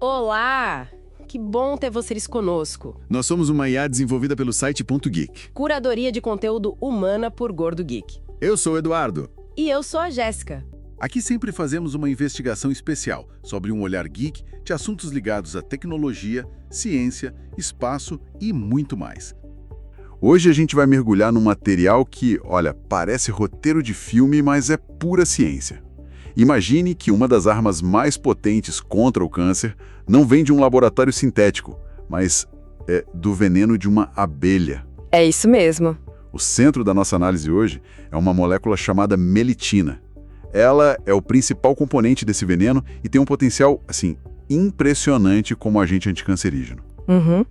Olá! Que bom ter vocês conosco. Nós somos uma IA desenvolvida pelo site .geek. Curadoria de conteúdo humana por Gordo Geek. Eu sou o Eduardo. E eu sou a Jéssica. Aqui sempre fazemos uma investigação especial sobre um olhar geek de assuntos ligados à tecnologia, ciência, espaço e muito mais. Hoje a gente vai mergulhar num material que, olha, parece roteiro de filme, mas é pura ciência. Imagine que uma das armas mais potentes contra o câncer não vem de um laboratório sintético, mas é do veneno de uma abelha. É isso mesmo. O centro da nossa análise hoje é uma molécula chamada melitina. Ela é o principal componente desse veneno e tem um potencial, assim, impressionante como agente anticancerígeno. Uhum.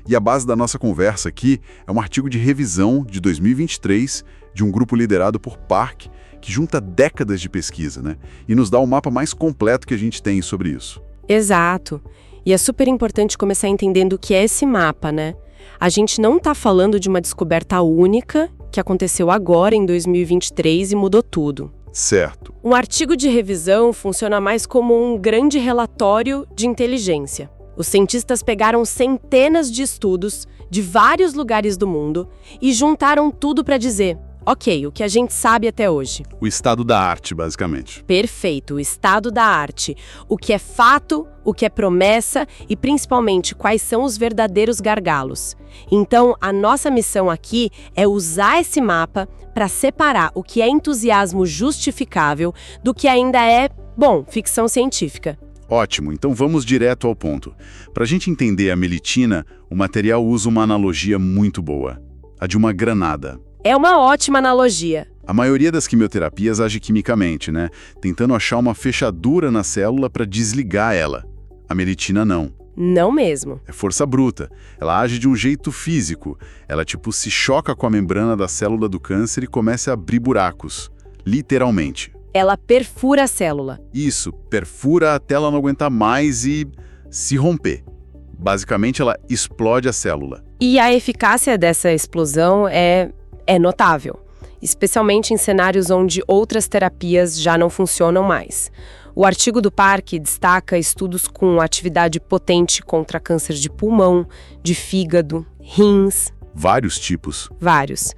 E a base da nossa conversa aqui é um artigo de revisão de 2023 de um grupo liderado por Park, que junta décadas de pesquisa, né? E nos dá o mapa mais completo que a gente tem sobre isso. Exato. E é super importante começar entendendo o que é esse mapa, né? A gente não está falando de uma descoberta única que aconteceu agora em 2023 e mudou tudo. Certo. Um artigo de revisão funciona mais como um grande relatório de inteligência. Os cientistas pegaram centenas de estudos de vários lugares do mundo e juntaram tudo para dizer: ok, o que a gente sabe até hoje. O estado da arte, basicamente. Perfeito, o estado da arte. O que é fato, o que é promessa e, principalmente, quais são os verdadeiros gargalos. Então, a nossa missão aqui é usar esse mapa para separar o que é entusiasmo justificável do que ainda é, bom, ficção científica. Ótimo, então vamos direto ao ponto. Para a gente entender a melitina, o material usa uma analogia muito boa, a de uma granada. É uma ótima analogia. A maioria das quimioterapias age quimicamente, né? Tentando achar uma fechadura na célula para desligar ela. A melitina não. Não mesmo. É força bruta. Ela age de um jeito físico. Ela, se choca com a membrana da célula do câncer e começa a abrir buracos. Literalmente. Ela perfura a célula. Isso, perfura até ela não aguentar mais e se romper. Basicamente, ela explode a célula. E a eficácia dessa explosão é notável, especialmente em cenários onde outras terapias já não funcionam mais. O artigo do Park destaca estudos com atividade potente contra câncer de pulmão, de fígado, rins. Vários tipos. Vários.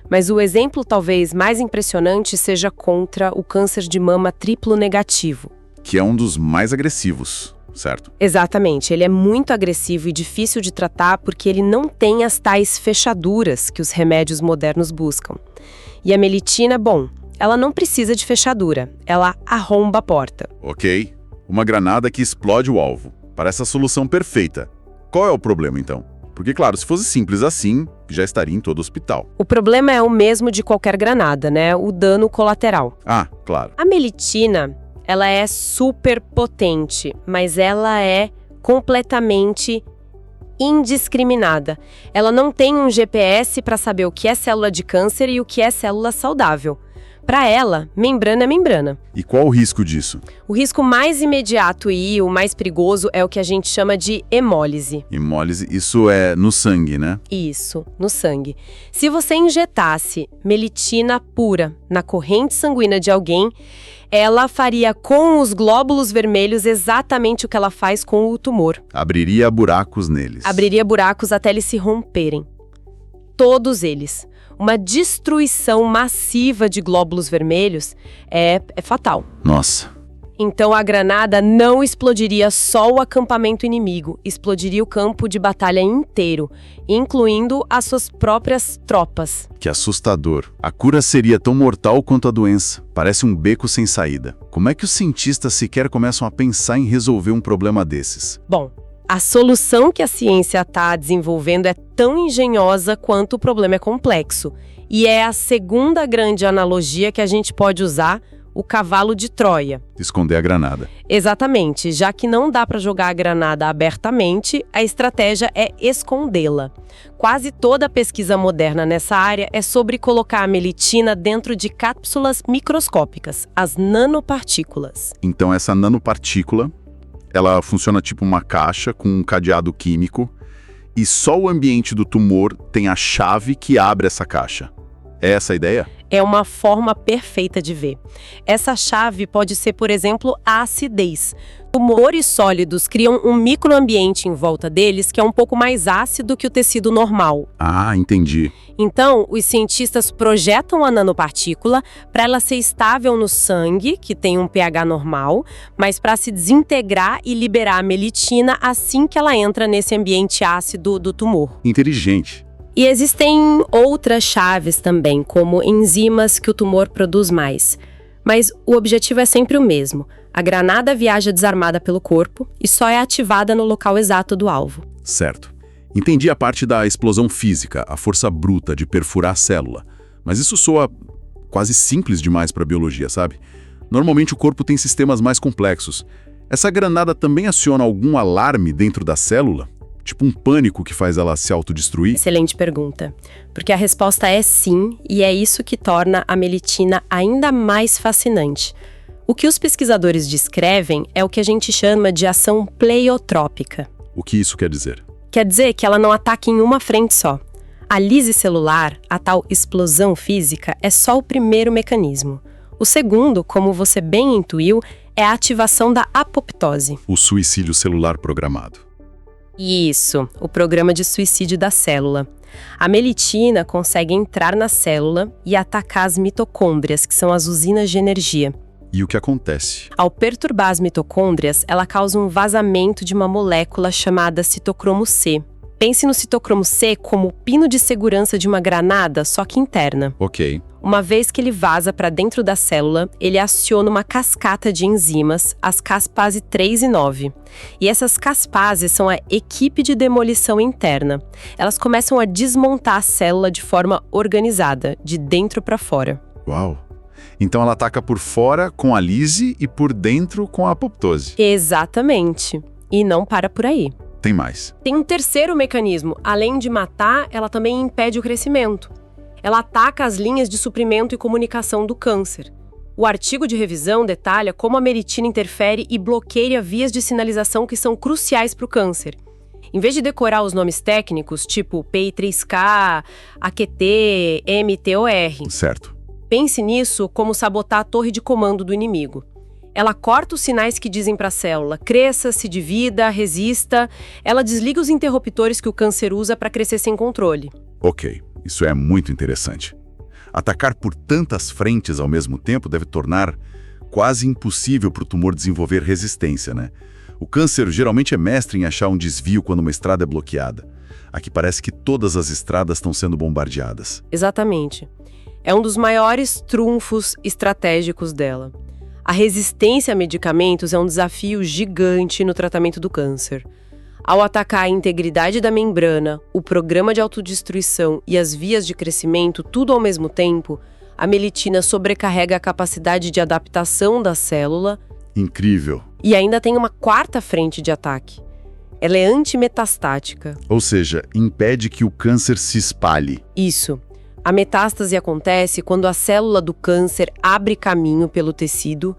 Mas o exemplo talvez mais impressionante seja contra o câncer de mama triplo negativo. Que é um dos mais agressivos, certo? Exatamente. Ele é muito agressivo e difícil de tratar porque ele não tem as tais fechaduras que os remédios modernos buscam. E a melitina, bom, ela não precisa de fechadura. Ela arromba a porta. Ok. Uma granada que explode o alvo. Parece a solução perfeita. Qual é o problema, então? Porque, claro, se fosse simples assim, já estaria em todo hospital. O problema é o mesmo de qualquer granada, né? O dano colateral. Ah, claro. A melitina, ela é super potente, mas ela é completamente indiscriminada. Ela não tem um GPS para saber o que é célula de câncer e o que é célula saudável. Para ela, membrana é membrana. E qual o risco disso? O risco mais imediato e o mais perigoso é o que a gente chama de hemólise. Hemólise, isso é no sangue, né? Isso, no sangue. Se você injetasse melitina pura na corrente sanguínea de alguém, ela faria com os glóbulos vermelhos exatamente o que ela faz com o tumor. Abriria buracos neles. Abriria buracos até eles se romperem. Todos eles. Uma destruição massiva de glóbulos vermelhos é fatal. Nossa. Então a granada não explodiria só o acampamento inimigo, explodiria o campo de batalha inteiro, incluindo as suas próprias tropas. Que assustador. A cura seria tão mortal quanto a doença. Parece um beco sem saída. Como é que os cientistas sequer começam a pensar em resolver um problema desses? Bom, a solução que a ciência está desenvolvendo é tão engenhosa quanto o problema é complexo. E é a segunda grande analogia que a gente pode usar, o cavalo de Troia. Esconder a granada. Exatamente. Já que não dá para jogar a granada abertamente, a estratégia é escondê-la. Quase toda a pesquisa moderna nessa área é sobre colocar a melitina dentro de cápsulas microscópicas, as nanopartículas. Então essa nanopartícula, ela funciona tipo uma caixa com um cadeado químico e só o ambiente do tumor tem a chave que abre essa caixa. É essa a ideia? É uma forma perfeita de ver. Essa chave pode ser, por exemplo, a acidez. Tumores sólidos criam um microambiente em volta deles que é um pouco mais ácido que o tecido normal. Ah, entendi. Então, os cientistas projetam a nanopartícula para ela ser estável no sangue, que tem um pH normal, mas para se desintegrar e liberar a melitina assim que ela entra nesse ambiente ácido do tumor. Inteligente. E existem outras chaves também, como enzimas que o tumor produz mais. Mas o objetivo é sempre o mesmo. A granada viaja desarmada pelo corpo e só é ativada no local exato do alvo. Certo. Entendi a parte da explosão física, a força bruta de perfurar a célula. Mas isso soa quase simples demais para a biologia, sabe? Normalmente o corpo tem sistemas mais complexos. Essa granada também aciona algum alarme dentro da célula? Tipo um pânico que faz ela se autodestruir? Excelente pergunta. Porque a resposta é sim, e é isso que torna a melitina ainda mais fascinante. O que os pesquisadores descrevem é o que a gente chama de ação pleiotrópica. O que isso quer dizer? Quer dizer que ela não ataca em uma frente só. A lise celular, a tal explosão física, é só o primeiro mecanismo. O segundo, como você bem intuiu, é a ativação da apoptose. O suicídio celular programado. Isso, o programa de suicídio da célula. A melitina consegue entrar na célula e atacar as mitocôndrias, que são as usinas de energia. E o que acontece? Ao perturbar as mitocôndrias, ela causa um vazamento de uma molécula chamada citocromo C. Pense no citocromo C como o pino de segurança de uma granada, só que interna. Ok. Uma vez que ele vaza para dentro da célula, ele aciona uma cascata de enzimas, as caspase 3 e 9. E essas caspases são a equipe de demolição interna. Elas começam a desmontar a célula de forma organizada, de dentro para fora. Uau! Então ela ataca por fora com a lise e por dentro com a apoptose. Exatamente. E não para por aí. Tem mais. Tem um terceiro mecanismo. Além de matar, ela também impede o crescimento. Ela ataca as linhas de suprimento e comunicação do câncer. O artigo de revisão detalha como a melitina interfere e bloqueia vias de sinalização que são cruciais para o câncer. Em vez de decorar os nomes técnicos, tipo PI3K, AQT, MTOR, Certo. pense nisso como sabotar a torre de comando do inimigo. Ela corta os sinais que dizem para a célula: cresça, se divida, resista. Ela desliga os interruptores que o câncer usa para crescer sem controle. Ok, isso é muito interessante. Atacar por tantas frentes ao mesmo tempo deve tornar quase impossível para o tumor desenvolver resistência, né? O câncer geralmente é mestre em achar um desvio quando uma estrada é bloqueada. Aqui parece que todas as estradas estão sendo bombardeadas. Exatamente. É um dos maiores trunfos estratégicos dela. A resistência a medicamentos é um desafio gigante no tratamento do câncer. Ao atacar a integridade da membrana, o programa de autodestruição e as vias de crescimento, tudo ao mesmo tempo, a melitina sobrecarrega a capacidade de adaptação da célula. Incrível. E ainda tem uma quarta frente de ataque. Ela é antimetastática. Ou seja, impede que o câncer se espalhe. Isso. A metástase acontece quando a célula do câncer abre caminho pelo tecido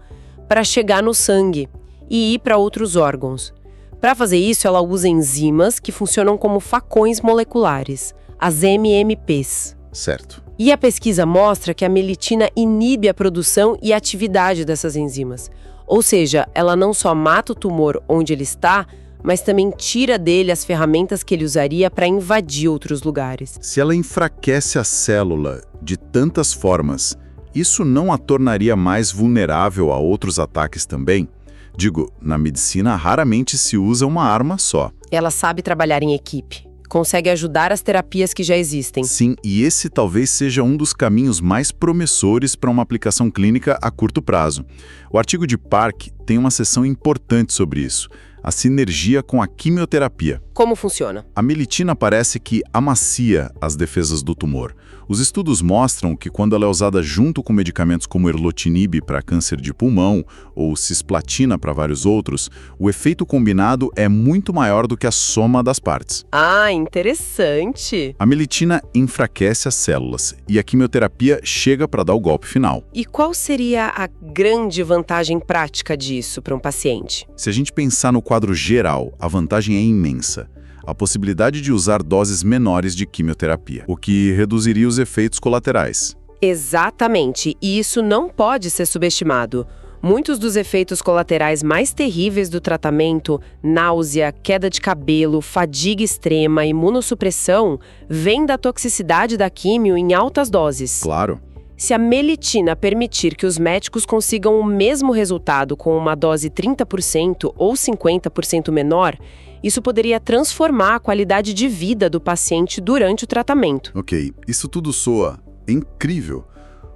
para chegar no sangue e ir para outros órgãos. Para fazer isso, ela usa enzimas que funcionam como facões moleculares, as MMPs. Certo. E a pesquisa mostra que a melitina inibe a produção e a atividade dessas enzimas. Ou seja, ela não só mata o tumor onde ele está, mas também tira dele as ferramentas que ele usaria para invadir outros lugares. Se ela enfraquece a célula de tantas formas, isso não a tornaria mais vulnerável a outros ataques também? Digo, na medicina raramente se usa uma arma só. Ela sabe trabalhar em equipe, consegue ajudar as terapias que já existem. Sim, e esse talvez seja um dos caminhos mais promissores para uma aplicação clínica a curto prazo. O artigo de Park tem uma seção importante sobre isso. A sinergia com a quimioterapia. Como funciona? A melitina parece que amacia as defesas do tumor. Os estudos mostram que quando ela é usada junto com medicamentos como erlotinib para câncer de pulmão ou cisplatina para vários outros, o efeito combinado é muito maior do que a soma das partes. Ah, interessante! A melitina enfraquece as células e a quimioterapia chega para dar o golpe final. E qual seria a grande vantagem prática disso para um paciente? Se a gente pensar no quadro geral, a vantagem é imensa. a possibilidade de usar doses menores de quimioterapia, o que reduziria os efeitos colaterais. Exatamente, e isso não pode ser subestimado. Muitos dos efeitos colaterais mais terríveis do tratamento, náusea, queda de cabelo, fadiga extrema, imunossupressão, vêm da toxicidade da químio em altas doses. Claro. Se a melitina permitir que os médicos consigam o mesmo resultado com uma dose 30% ou 50% menor, isso poderia transformar a qualidade de vida do paciente durante o tratamento. Ok, isso tudo soa incrível.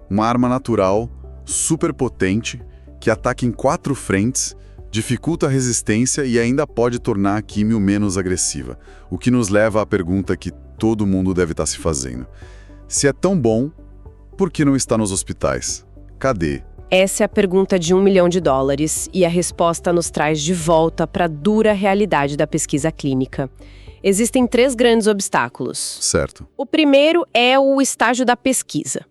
Uma arma natural, super potente, que ataca em 4 frentes, dificulta a resistência e ainda pode tornar a químio menos agressiva. O que nos leva à pergunta que todo mundo deve estar se fazendo. Se é tão bom, por que não está nos hospitais? Cadê? Essa é a pergunta de $1 milhão e a resposta nos traz de volta para a dura realidade da pesquisa clínica. Existem 3 grandes obstáculos. Certo. O primeiro é o estágio da pesquisa.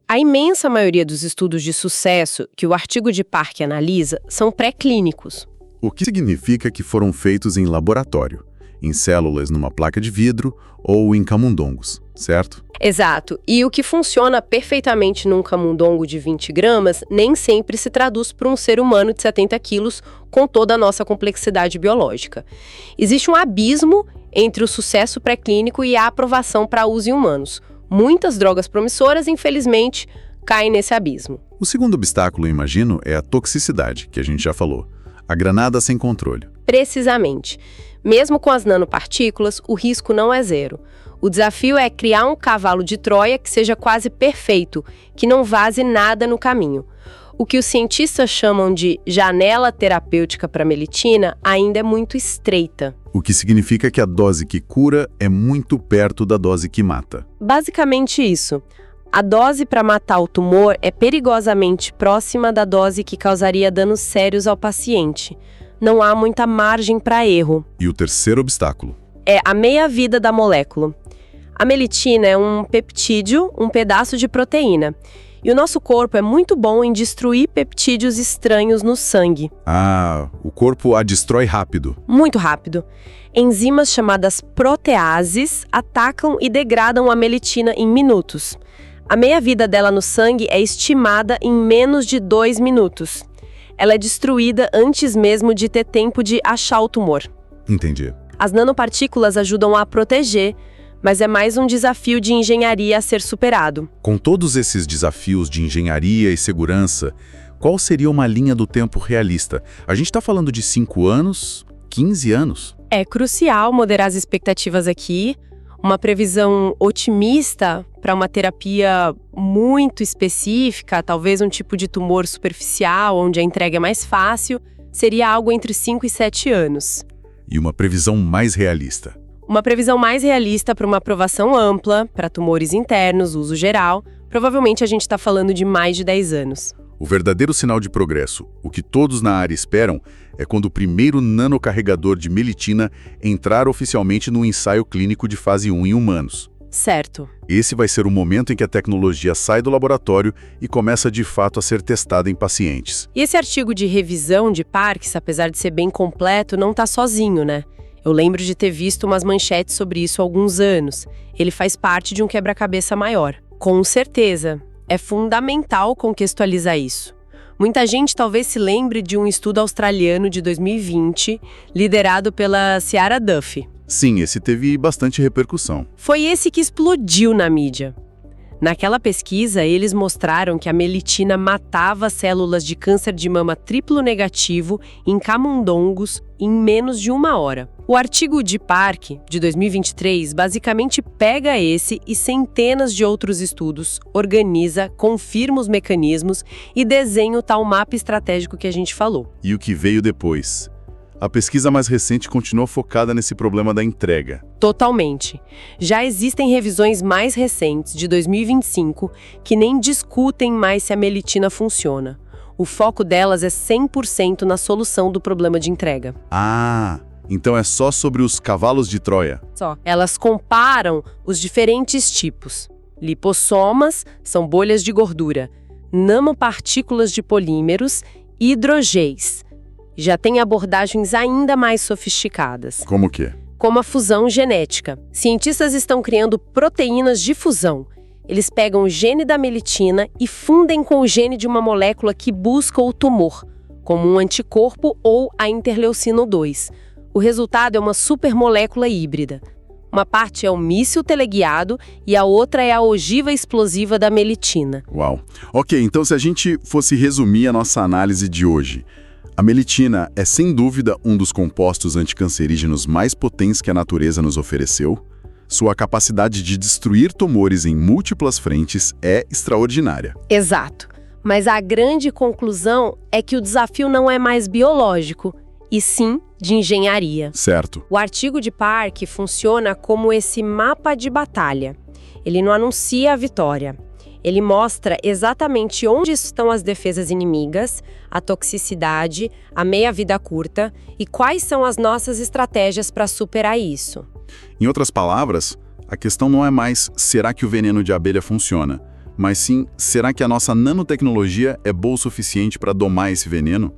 A imensa maioria dos estudos de sucesso que o artigo de Park analisa são pré-clínicos. O que significa que foram feitos em laboratório, em células numa placa de vidro ou em camundongos, certo? Exato. E o que funciona perfeitamente num camundongo de 20 gramas nem sempre se traduz para um ser humano de 70 quilos com toda a nossa complexidade biológica. Existe um abismo entre o sucesso pré-clínico e a aprovação para uso em humanos. Muitas drogas promissoras, infelizmente, caem nesse abismo. O segundo obstáculo, imagino, é a toxicidade, que a gente já falou. A granada sem controle. Precisamente. Mesmo com as nanopartículas, o risco não é zero. O desafio é criar um cavalo de Troia que seja quase perfeito, que não vaze nada no caminho. O que os cientistas chamam de janela terapêutica para melitina ainda é muito estreita. O que significa que a dose que cura é muito perto da dose que mata. Basicamente isso. A dose para matar o tumor é perigosamente próxima da dose que causaria danos sérios ao paciente. Não há muita margem para erro. E o terceiro obstáculo? É a meia-vida da molécula. A melitina é um peptídeo, um pedaço de proteína. E o nosso corpo é muito bom em destruir peptídeos estranhos no sangue. Ah, o corpo a destrói rápido. Muito rápido. Enzimas chamadas proteases atacam e degradam a melitina em minutos. A meia-vida dela no sangue é estimada em menos de 2 minutos. Ela é destruída antes mesmo de ter tempo de achar o tumor. Entendi. As nanopartículas ajudam a proteger, mas é mais um desafio de engenharia a ser superado. Com todos esses desafios de engenharia e segurança, qual seria uma linha do tempo realista? A gente está falando de 5 anos, 15 anos? É crucial moderar as expectativas aqui. Uma previsão otimista para uma terapia muito específica, talvez um tipo de tumor superficial, onde a entrega é mais fácil, seria algo entre 5 e 7 anos. E uma previsão mais realista? Uma previsão mais realista para uma aprovação ampla, para tumores internos, uso geral, provavelmente a gente está falando de mais de 10 anos. O verdadeiro sinal de progresso, o que todos na área esperam, é quando o primeiro nanocarregador de melitina entrar oficialmente no ensaio clínico de fase 1 em humanos. Certo. Esse vai ser o momento em que a tecnologia sai do laboratório e começa de fato a ser testada em pacientes. E esse artigo de revisão de Parks, apesar de ser bem completo, não está sozinho, né? Eu lembro de ter visto umas manchetes sobre isso há alguns anos. Ele faz parte de um quebra-cabeça maior. Com certeza, é fundamental contextualizar isso. Muita gente talvez se lembre de um estudo australiano de 2020, liderado pela Ciara Duffy. Sim, esse teve bastante repercussão. Foi esse que explodiu na mídia. Naquela pesquisa, eles mostraram que a melitina matava células de câncer de mama triplo negativo em camundongos em menos de 1 hora. O artigo de Park, de 2023, basicamente pega esse e centenas de outros estudos, organiza, confirma os mecanismos e desenha o tal mapa estratégico que a gente falou. E o que veio depois? A pesquisa mais recente continua focada nesse problema da entrega. Totalmente. Já existem revisões mais recentes, de 2025, que nem discutem mais se a melitina funciona. O foco delas é 100% na solução do problema de entrega. Ah, então é só sobre os cavalos de Troia. Só. Elas comparam os diferentes tipos. Lipossomas são bolhas de gordura, nanopartículas de polímeros e hidrogéis. Já tem abordagens ainda mais sofisticadas. Como que? como a fusão genética. Cientistas estão criando proteínas de fusão. Eles pegam o gene da melitina e fundem com o gene de uma molécula que busca o tumor, como um anticorpo ou a interleucina 2. O resultado é uma supermolécula híbrida. Uma parte é o míssil teleguiado e a outra é a ogiva explosiva da melitina. Uau! Ok, então se a gente fosse resumir a nossa análise de hoje, a melitina é sem dúvida um dos compostos anticancerígenos mais potentes que a natureza nos ofereceu. Sua capacidade de destruir tumores em múltiplas frentes é extraordinária. Exato. Mas a grande conclusão é que o desafio não é mais biológico, e sim de engenharia. Certo. O artigo de Park funciona como esse mapa de batalha. Ele não anuncia a vitória. Ele mostra exatamente onde estão as defesas inimigas, a toxicidade, a meia-vida curta e quais são as nossas estratégias para superar isso. Em outras palavras, a questão não é mais será que o veneno de abelha funciona, mas sim será que a nossa nanotecnologia é boa o suficiente para domar esse veneno?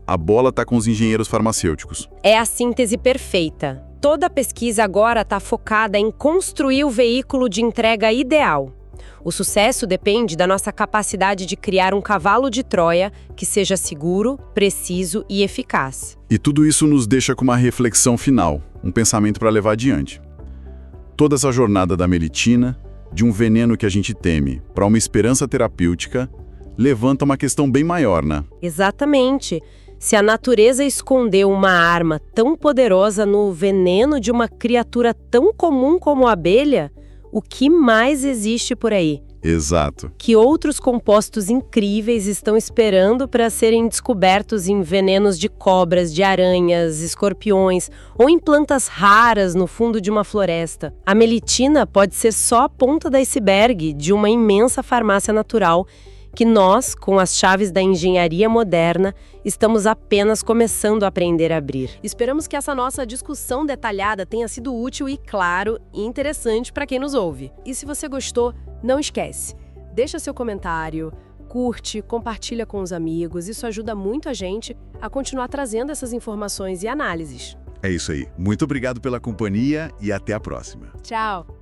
A bola está com os engenheiros farmacêuticos. É a síntese perfeita. Toda a pesquisa agora está focada em construir o veículo de entrega ideal. O sucesso depende da nossa capacidade de criar um cavalo de Troia que seja seguro, preciso e eficaz. E tudo isso nos deixa com uma reflexão final, um pensamento para levar adiante. Toda essa jornada da melitina, de um veneno que a gente teme, para uma esperança terapêutica, levanta uma questão bem maior, né? Exatamente. Se a natureza escondeu uma arma tão poderosa no veneno de uma criatura tão comum como a abelha, o que mais existe por aí? Exato. Que outros compostos incríveis estão esperando para serem descobertos em venenos de cobras, de aranhas, escorpiões ou em plantas raras no fundo de uma floresta. A melitina pode ser só a ponta do iceberg de uma imensa farmácia natural que nós, com as chaves da engenharia moderna, estamos apenas começando a aprender a abrir. Esperamos que essa nossa discussão detalhada tenha sido útil e, claro, e interessante para quem nos ouve. E se você gostou, não esquece, deixa seu comentário, curte, compartilha com os amigos, isso ajuda muito a gente a continuar trazendo essas informações e análises. É isso aí. Muito obrigado pela companhia e até a próxima. Tchau!